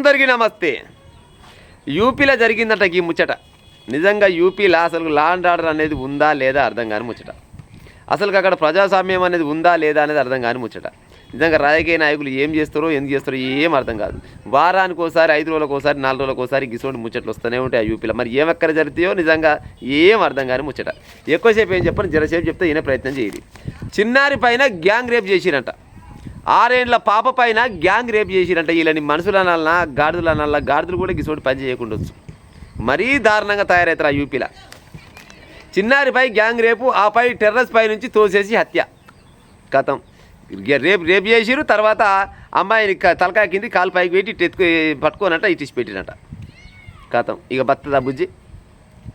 అందరికీ నమస్తే. యూపీలో జరిగిందట ఈ ముచ్చట. నిజంగా యూపీలో అసలు లా అండ్ ఆర్డర్ అనేది ఉందా లేదా అర్థం కాని ముచ్చట. అసలు అక్కడ ప్రజాస్వామ్యం అనేది ఉందా లేదా అనేది అర్థం కాని ముచ్చట. నిజంగా రాజకీయ నాయకులు ఏం చేస్తారో ఎందుకు చేస్తారో ఏం అర్థం కాదు. వారానికి ఒకసారి, 5 రోజులకు ఒకసారి, 4 రోజులకు ఒకసారి గిసోటి ముచ్చట్లు వస్తూనే ఉంటాయి ఆ యూపీలో. మరి ఏమెక్కడ జరుగుతాయో నిజంగా ఏం అర్థం కాని ముచ్చట. ఎక్కువసేపు ఏం చెప్పని జరసేపు చెప్తే ఈయన ప్రయత్నం చేయాలి. చిన్నారి పైన గ్యాంగ్ రేప్ చేసిరంట. 6 ఏళ్ల పాప పైన గ్యాంగ్ రేప్ చేసిరంట. వీళ్ళని మనుషులనల్లా గాడిదలనల్లా, గాడిదలు కూడా గిసోటి పని చేయకుండా వచ్చు. మరీ దారుణంగా తయారవుతారు ఆ యూపీలో. చిన్నారిపై గ్యాంగ్ రేపు, ఆపై టెర్రస్ పై నుంచి తోసేసి హత్య. కథం రేపు చేసిరు. తర్వాత అమ్మాయిని తలకాయ కింది కాలు పైకి పెట్టి పట్టుకోనంట ఇటీసి పెట్టినట. కథం ఇక బత్తదా బుజ్జి.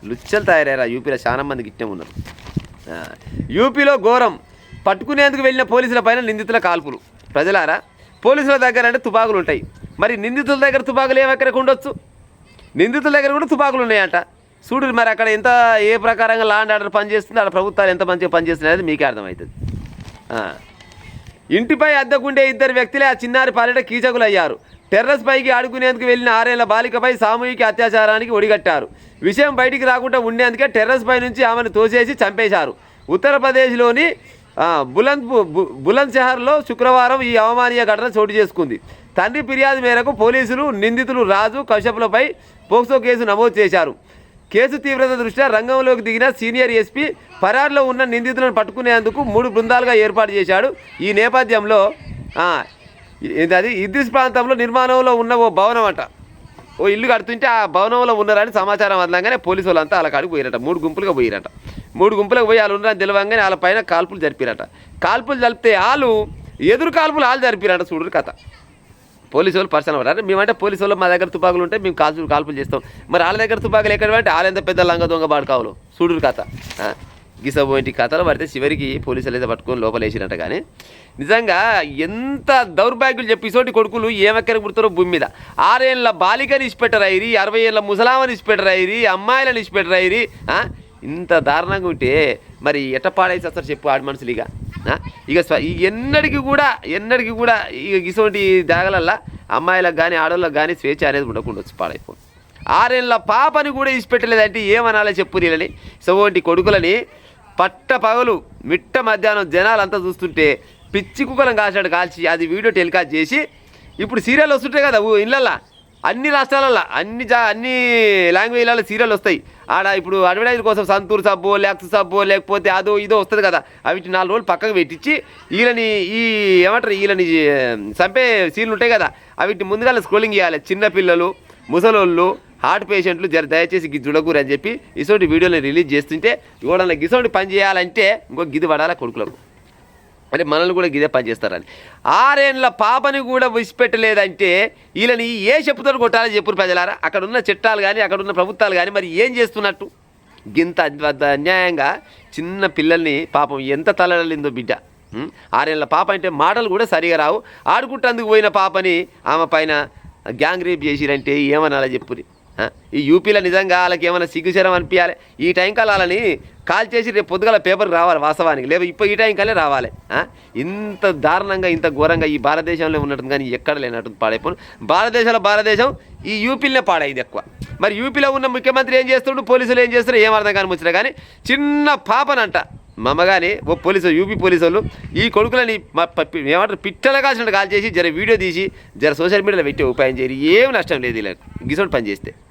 లుచ్చలు తయారయ్యారు ఆ యూపీలో. చాలా మందికి ఇట్టే ఉన్నారు. యూపీలో ఘోరం. పట్టుకునేందుకు వెళ్ళిన పోలీసుల పైన నిందితుల కాల్పులు. ప్రజలారా, పోలీసుల దగ్గర అంటే తుపాకులు ఉంటాయి. మరి నిందితుల దగ్గర తుపాకులు ఏమెక్కడికి ఉండొచ్చు? నిందితుల దగ్గర కూడా తుపాకులు ఉన్నాయంట. చూడు మరి అక్కడ ఎంత ఏ ప్రకారంగా లా అండ్ ఆర్డర్ పనిచేస్తుంది, అక్కడ ప్రభుత్వాలు ఎంత మంచిగా పనిచేస్తున్నాయి అనేది మీకే అర్థమవుతుంది. ఇంటిపై అద్దెకుండే 2 వ్యక్తులే ఆ చిన్నారి పాలిట కీచకులు అయ్యారు. టెర్రస్ పైకి ఆడుకునేందుకు వెళ్ళిన 6 ఏళ్ల బాలికపై సామూహిక అత్యాచారానికి ఒడిగట్టారు. విషయం బయటికి రాకుండా ఉండేందుకే టెర్రస్ పై నుంచి ఆమెను తోసేసి చంపేశారు. ఉత్తరప్రదేశ్లోని బులంద్ షహర్లో శుక్రవారం ఈ అవమానీయ ఘటన చోటు చేసుకుంది. తండ్రి ఫిర్యాదు మేరకు పోలీసులు నిందితులు రాజు, కశ్యప్లపై పోక్సో కేసు నమోదు చేశారు. కేసు తీవ్రత దృష్ట్యా రంగంలోకి దిగిన సీనియర్ ఎస్పీ పరారులో ఉన్న నిందితులను పట్టుకునేందుకు 3 బృందాలుగా ఏర్పాటు చేశాడు. ఈ నేపథ్యంలో అది ఇద్రిస్ ప్రాంతంలో నిర్మాణంలో ఉన్న ఓ భవనం అంట. ఓ ఇల్లు కడుతుంటే ఆ భవనంలో ఉన్నారని సమాచారం అందగానే పోలీసు వాళ్ళంతా వాళ్ళ కాడికి పోయారట. 3 గుంపులుగా పోయారట. 3 గుంపులకు పోయి వాళ్ళు ఉన్నారని తెలియగానే వాళ్ళ పైన కాల్పులు జరిపారట. కాల్పులు జరిపితే వాళ్ళు ఎదురు కాల్పులు వాళ్ళు జరిపారట. చూడరు కథ. పోలీసు వాళ్ళు పర్సనల్ పడ్డారు. మేమంటే పోలీసు వాళ్ళు మా దగ్గర తుపాకులు ఉంటే మేము కాల్పులు చేస్తాం. మరి వాళ్ళ దగ్గర తుపాకులు ఎక్కడ అంటే వాళ్ళు ఎంత పెద్ద లంగ దొంగ బాడు కావాలో చూడరు కథ. గిసబోయింటి కథలు పడితే చివరికి పోలీసులు అయితే పట్టుకొని లోపలేసినట్ట. కానీ నిజంగా ఎంత దౌర్భాగ్యులు చెప్పేసోటి కొడుకులు ఏమెక్కడికి పుడతారో భూమి మీద. 6 ఏళ్ల బాలికని ఇచ్చిపెట్టరైరి, 60 ఏళ్ల ముసలామని ఇచ్చిపెట్టరైరి, అమ్మాయిలను ఇచ్చిపెట్టరైరి. ఇంత దారుణంగా ఉంటే మరి ఎట్ట పాడైతే వస్తారు చెప్పు ఆడి మనుషులు. ఇక ఎన్నడికి కూడా ఇక ఇటువంటి జాగలల్లా అమ్మాయిలకు కానీ ఆడవాళ్ళకి కానీ స్వేచ్ఛ అనేది ఉండకుండా వచ్చి పాడైపోయింది. 6 ఏళ్ల పాపని కూడా ఇచ్చిపెట్టలేదంటే ఏమనాలో చెప్పు నీళ్ళని. సోంటి కొడుకులని పట్ట పగలు మిట్ట మధ్యాహ్నం జనాలంతా చూస్తుంటే పిచ్చి కుక్కలను కాల్చాడు. కాల్చి అది వీడియో టెలికాస్ట్ చేసి ఇప్పుడు సీరియల్ వస్తుంటాయి కదా ఇళ్ళల్లో, అన్ని రాష్ట్రాలల్లో అన్ని లాంగ్వేజ్లలో సీరియల్ వస్తాయి. ఆడ ఇప్పుడు అడ్వర్టైజ్ కోసం సంతూర్ సబ్బో, లెక్స్ సబ్బో, లేకపోతే అదో ఇదో వస్తుంది కదా. అవి 4 రోజులు పక్కకు పెట్టించి వీళ్ళని వీళ్ళని చంపే సీన్లు ఉంటాయి కదా, అవిటి ముందుగా స్క్రోలింగ్ చేయాలి. చిన్నపిల్లలు, ముసలోళ్ళు, హార్ట్ పేషెంట్లు దయచేసి జుడకూరు అని చెప్పి ఇసోటి వీడియోని రిలీజ్ చేస్తుంటే ఇవ్వడానికి గిసోటి పని చేయాలంటే ఇంకో గిది పడాలి కొడుకులకు. అంటే మనల్ని కూడా గిదే పని చేస్తారని. 6 ఏళ్ల పాపని కూడా విడిచిపెట్టలేదంటే వీళ్ళని ఏ చెప్పుతో కొట్టాలని చెప్పురు ప్రజలారా. అక్కడ ఉన్న చట్టాలు కానీ అక్కడ ఉన్న ప్రభుత్వాలు కానీ మరి ఏం చేస్తున్నట్టు? గింత అన్యాయంగా చిన్న పిల్లల్ని పాపం ఎంత తలలిందో బిడ్డ. 6 ఏళ్ల పాప అంటే మాటలు కూడా సరిగా రావు. ఆడుకుంటందుకు పోయిన పాపని ఆమె పైన గ్యాంగ్ రేప్ చేసిరంటే ఏమనాలా చెప్పురి. ఈ యూపీలో నిజంగా వాళ్ళకి ఏమైనా సిగ్గుచరం అనిపించాలి. ఈ టైం కాలం వాళ్ళని కాల్ చేసి రేపు పొద్దుగల పేపర్కి రావాలి వాస్తవానికి, లేదా ఇప్పుడు ఈ టైం కాలే రావాలి. ఇంత దారుణంగా ఇంత ఘోరంగా ఈ భారతదేశంలో ఉన్నట్టు కానీ ఎక్కడ లేనట్టు పాడైపోను. భారతదేశం ఈ యూపీలోనే పాడైంది ఎక్కువ. మరి యూపీలో ఉన్న ముఖ్యమంత్రి ఏం చేస్తుండ్రు, పోలీసులు ఏం చేస్తారు ఏం అర్థం కాని ముచ్చట. కానీ చిన్న పాపనంట మమ్మగానే ఓ యూపీ పోలీసు వాళ్ళు ఈ కొడుకులని పిట్టలు కాల్చినట్టు కాల్ చేసి వీడియో తీసి సోషల్ మీడియాలో పెట్టే ఉపాయం చేయరు. ఏం నష్టం లేదు ఇలా గిసోటి పని చేస్తే.